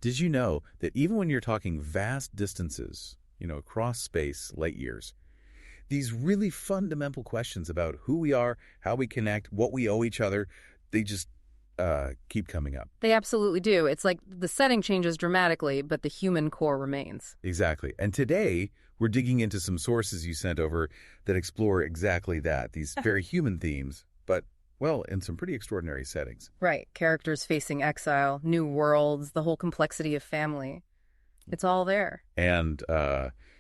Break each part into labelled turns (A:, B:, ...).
A: Did you know that even when you're talking vast distances, across space, light years, these really fundamental questions about who we are, how we connect, what we owe each other, they just keep coming up.
B: They absolutely do. It's like the setting changes dramatically, but the human core remains.
A: Exactly. And today, we're digging into some sources you sent over that explore exactly that, these very human themes, but, well, in some pretty extraordinary settings.
B: Right. Characters facing exile, new worlds, the whole complexity of family. It's all there.
A: And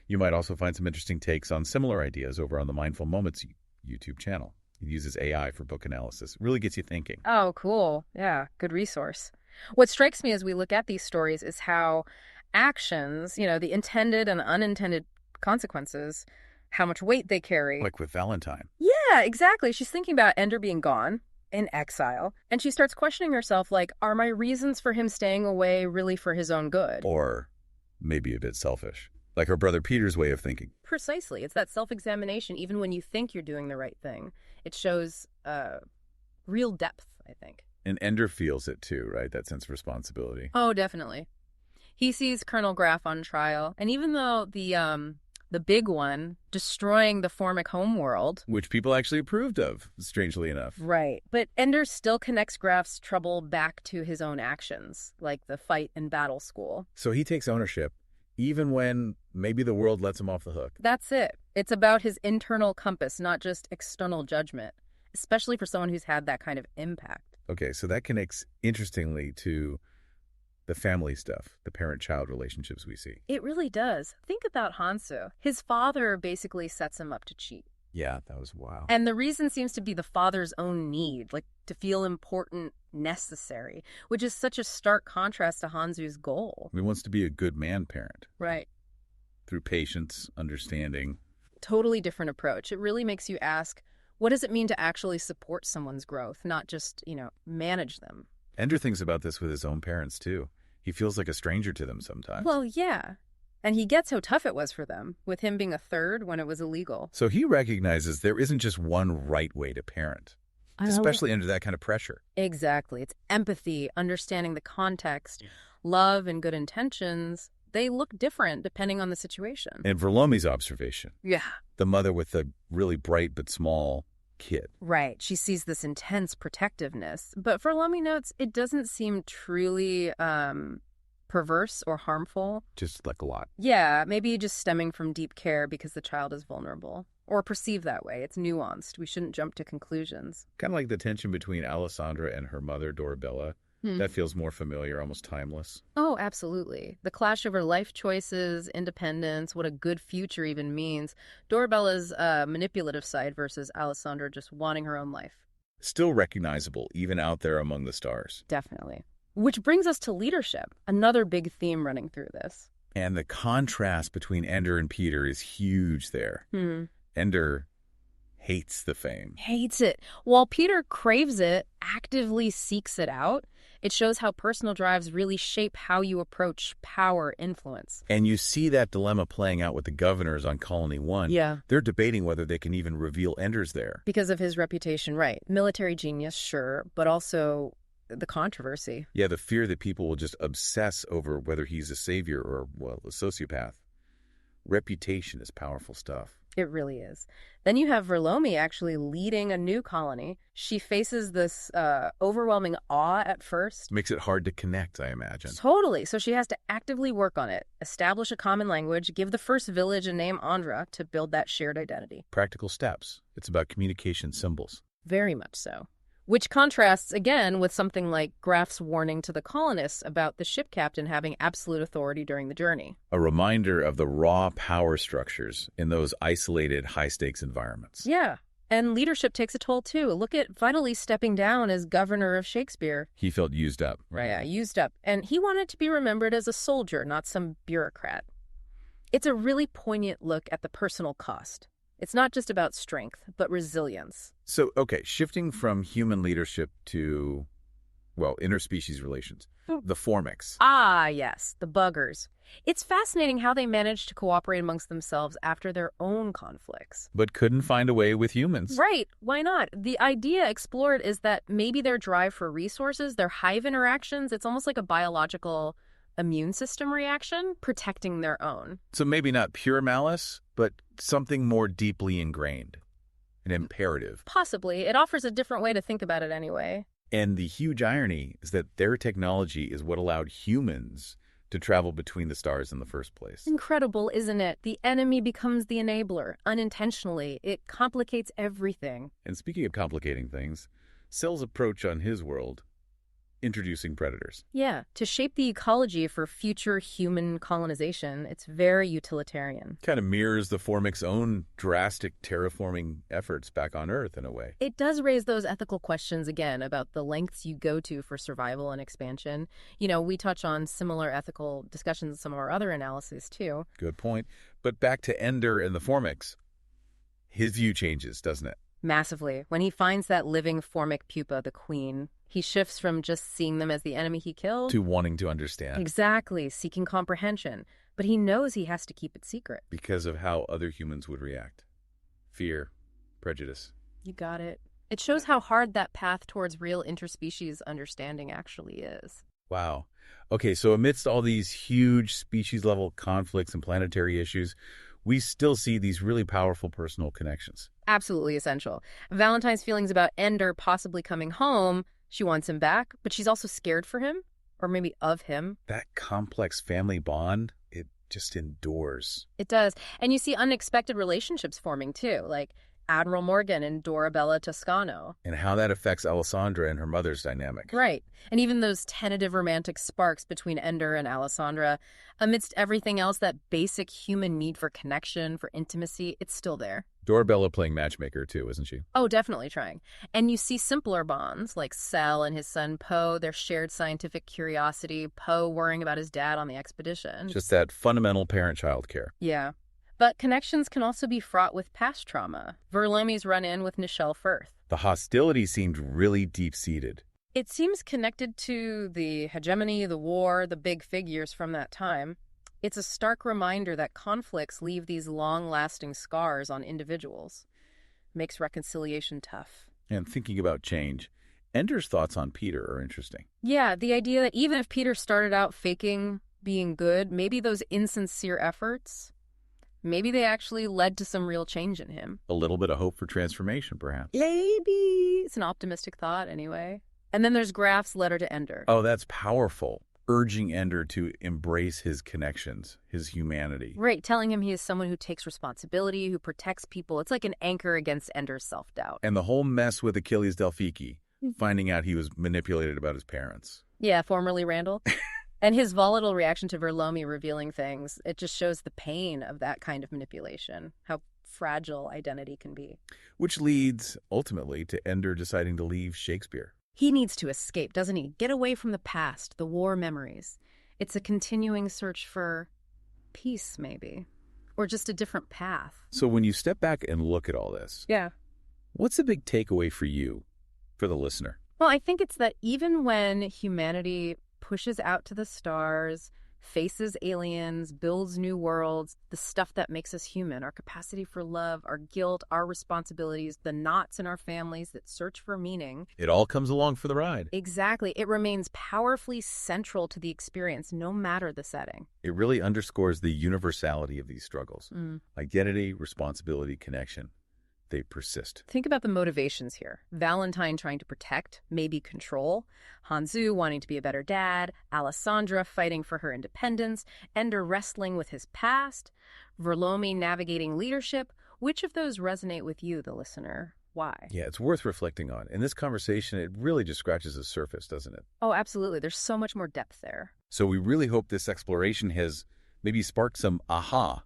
A: you might also find some interesting takes on similar ideas over on the Mindful Moments YouTube channel. It uses AI for book analysis. It really gets you thinking.
B: Oh, cool. Yeah, good resource. What strikes me as we look at these stories is how actions, the intended and unintended consequences, how much weight they carry.
A: Like with Valentine.
B: Yeah, exactly. She's thinking about Ender being gone in exile, and she starts questioning herself like, are my reasons for him staying away really for his own good?
A: Or maybe a bit selfish. Like her brother Peter's way of thinking.
B: Precisely. It's that self-examination, even when you think you're doing the right thing. It shows real depth, I think.
A: And Ender feels it too, right? That sense of responsibility.
B: Oh, definitely. He sees Colonel Graff on trial, and even though the big one, destroying the Formic homeworld,
A: which people actually approved of, strangely enough.
B: Right. But Ender still connects Graff's trouble back to his own actions, like the fight in battle school.
A: So he takes ownership, even when maybe the world lets him off the hook.
B: That's it. It's about his internal compass, not just external judgment, especially for someone who's had that kind of impact.
A: Okay, so that connects interestingly to the family stuff, the parent-child relationships we see.
B: It really does. Think about Hansu. His father basically sets him up to cheat.
A: Yeah, that was wild.
B: And the reason seems to be the father's own need, like to feel important, necessary, which is such a stark contrast to Hansu's goal.
A: He wants to be a good man-parent.
B: Right.
A: Through patience, understanding.
B: Totally different approach. It really makes you ask, what does it mean to actually support someone's growth, not just, manage them?
A: Ender thinks about this with his own parents, too. He feels like a stranger to them sometimes.
B: Well, yeah. And he gets how tough it was for them, with him being a third when it was illegal.
A: So he recognizes there isn't just one right way to parent, especially under that kind of pressure.
B: Exactly. It's empathy, understanding the context, love and good intentions. They look different depending on the situation.
A: And Verlomi's observation.
B: Yeah.
A: The mother with the really bright but small kid.
B: Right. She sees this intense protectiveness. But Verlomi notes it doesn't seem truly perverse or harmful.
A: Just like a lot.
B: Yeah, maybe just stemming from deep care because the child is vulnerable. Or perceived that way. It's nuanced. We shouldn't jump to conclusions.
A: Kind of like the tension between Alessandra and her mother, Dorabella. That feels more familiar, almost timeless.
B: Oh, absolutely. The clash over life choices, independence, what a good future even means. Dorabella's manipulative side versus Alessandra just wanting her own life.
A: Still recognizable, even out there among the stars.
B: Definitely. Which brings us to leadership, another big theme running through this.
A: And the contrast between Ender and Peter is huge there. Ender hates the fame.
B: Hates it. While Peter craves it, actively seeks it out. It shows how personal drives really shape how you approach power influence.
A: And you see that dilemma playing out with the governors on Colony 1.
B: Yeah.
A: They're debating whether they can even reveal Ender's there.
B: Because of his reputation, right. Military genius, sure, but also the controversy.
A: Yeah, the fear that people will just obsess over whether he's a savior or, well, a sociopath. Reputation is powerful stuff.
B: It really is. Then you have Verlomi actually leading a new colony. She faces this overwhelming awe at first.
A: Makes it hard to connect, I imagine.
B: Totally. So she has to actively work on it, establish a common language, give the first village a name Andra to build that shared identity.
A: Practical steps. It's about communication symbols.
B: Very much so. Which contrasts, again, with something like Graff's warning to the colonists about the ship captain having absolute authority during the journey.
A: A reminder of the raw power structures in those isolated, high-stakes environments.
B: Yeah, and leadership takes a toll, too. Look at Vitally stepping down as governor of Shakespeare.
A: He felt used up.
B: Right, yeah, used up. And he wanted to be remembered as a soldier, not some bureaucrat. It's a really poignant look at the personal cost. It's not just about strength, but resilience.
A: So, okay, shifting from human leadership to, well, interspecies relations. The Formics.
B: Ah, yes, the buggers. It's fascinating how they managed to cooperate amongst themselves after their own conflicts.
A: But couldn't find a way with humans.
B: Right, why not? The idea explored is that maybe their drive for resources, their hive interactions, it's almost like a biological immune system reaction, protecting their own.
A: So maybe not pure malice, but something more deeply ingrained, an imperative.
B: Possibly. It offers a different way to think about it anyway.
A: And the huge irony is that their technology is what allowed humans to travel between the stars in the first place.
B: Incredible, isn't it? The enemy becomes the enabler, unintentionally. It complicates everything.
A: And speaking of complicating things, Cell's approach on his world, introducing predators.
B: Yeah, to shape the ecology for future human colonization, it's very utilitarian.
A: Kind of mirrors the Formic's own drastic terraforming efforts back on Earth in a way.
B: It does raise those ethical questions again about the lengths you go to for survival and expansion. We touch on similar ethical discussions in some of our other analyses too.
A: Good point. But back to Ender and the Formics, his view changes, doesn't it?
B: Massively. When he finds that living Formic pupa, the queen, he shifts from just seeing them as the enemy he killed
A: to wanting to understand.
B: Exactly, seeking comprehension. But he knows he has to keep it secret.
A: Because of how other humans would react. Fear, prejudice.
B: You got it. It shows how hard that path towards real interspecies understanding actually is.
A: Wow. Okay, so amidst all these huge species-level conflicts and planetary issues, we still see these really powerful personal connections.
B: Absolutely essential. Valentine's feelings about Ender possibly coming home, she wants him back, but she's also scared for him, or maybe of him.
A: That complex family bond, it just endures.
B: It does. And you see unexpected relationships forming too, like Admiral Morgan and Dorabella Toscano.
A: And how that affects Alessandra and her mother's dynamic.
B: Right. And even those tentative romantic sparks between Ender and Alessandra, amidst everything else, that basic human need for connection, for intimacy, it's still there.
A: Dorabella playing matchmaker too, isn't she?
B: Oh, definitely trying. And you see simpler bonds, like Cell and his son Poe, their shared scientific curiosity, Poe worrying about his dad on the expedition.
A: Just that fundamental parent-child care.
B: Yeah. But connections can also be fraught with past trauma. Verlomi's run-in with Nichelle Firth.
A: The hostility seemed really deep-seated.
B: It seems connected to the hegemony, the war, the big figures from that time. It's a stark reminder that conflicts leave these long-lasting scars on individuals. Makes reconciliation tough.
A: And thinking about change, Ender's thoughts on Peter are interesting.
B: Yeah, the idea that even if Peter started out faking being good, maybe those insincere efforts, maybe they actually led to some real change in him.
A: A little bit of hope for transformation, perhaps.
B: Maybe. It's an optimistic thought, anyway. And then there's Graf's letter to Ender.
A: Oh, that's powerful. Urging Ender to embrace his connections, his humanity.
B: Right, telling him he is someone who takes responsibility, who protects people. It's like an anchor against Ender's self-doubt.
A: And the whole mess with Achilles Delphiki, finding out he was manipulated about his parents.
B: Yeah, formerly Randall. And his volatile reaction to Verlomi revealing things, it just shows the pain of that kind of manipulation, how fragile identity can be.
A: Which leads, ultimately, to Ender deciding to leave Shakespeare.
B: He needs to escape, doesn't he? Get away from the past, the war memories. It's a continuing search for peace, maybe. Or just a different path.
A: So when you step back and look at all this,
B: yeah,
A: what's the big takeaway for you, for the listener?
B: Well, I think it's that even when humanity pushes out to the stars, faces aliens, builds new worlds, the stuff that makes us human, our capacity for love, our guilt, our responsibilities, the knots in our families that search for meaning.
A: It all comes along for the ride.
B: Exactly. It remains powerfully central to the experience, no matter the setting.
A: It really underscores the universality of these struggles. Identity, responsibility, connection. They persist.
B: Think about the motivations here. Valentine trying to protect, maybe control. Hanzu wanting to be a better dad. Alessandra fighting for her independence. Ender wrestling with his past. Verlomi navigating leadership. Which of those resonate with you, the listener? Why?
A: Yeah, it's worth reflecting on. In this conversation, it really just scratches the surface, doesn't it?
B: Oh, absolutely. There's so much more depth there.
A: So we really hope this exploration has maybe sparked some aha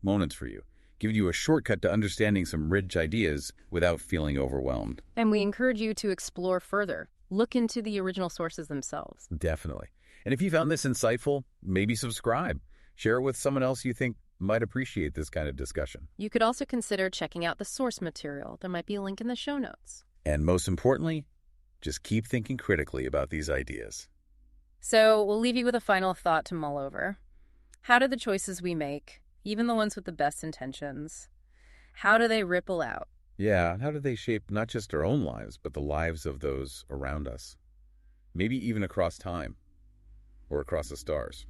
A: moments for you, giving you a shortcut to understanding some rich ideas without feeling overwhelmed.
B: And we encourage you to explore further. Look into the original sources themselves.
A: Definitely. And if you found this insightful, maybe subscribe. Share it with someone else you think might appreciate this kind of discussion.
B: You could also consider checking out the source material. There might be a link in the show notes.
A: And most importantly, just keep thinking critically about these ideas.
B: So we'll leave you with a final thought to mull over. How do the choices we make, even the ones with the best intentions, how do they ripple out?
A: Yeah, and how do they shape not just our own lives, but the lives of those around us? Maybe even across time or across the stars.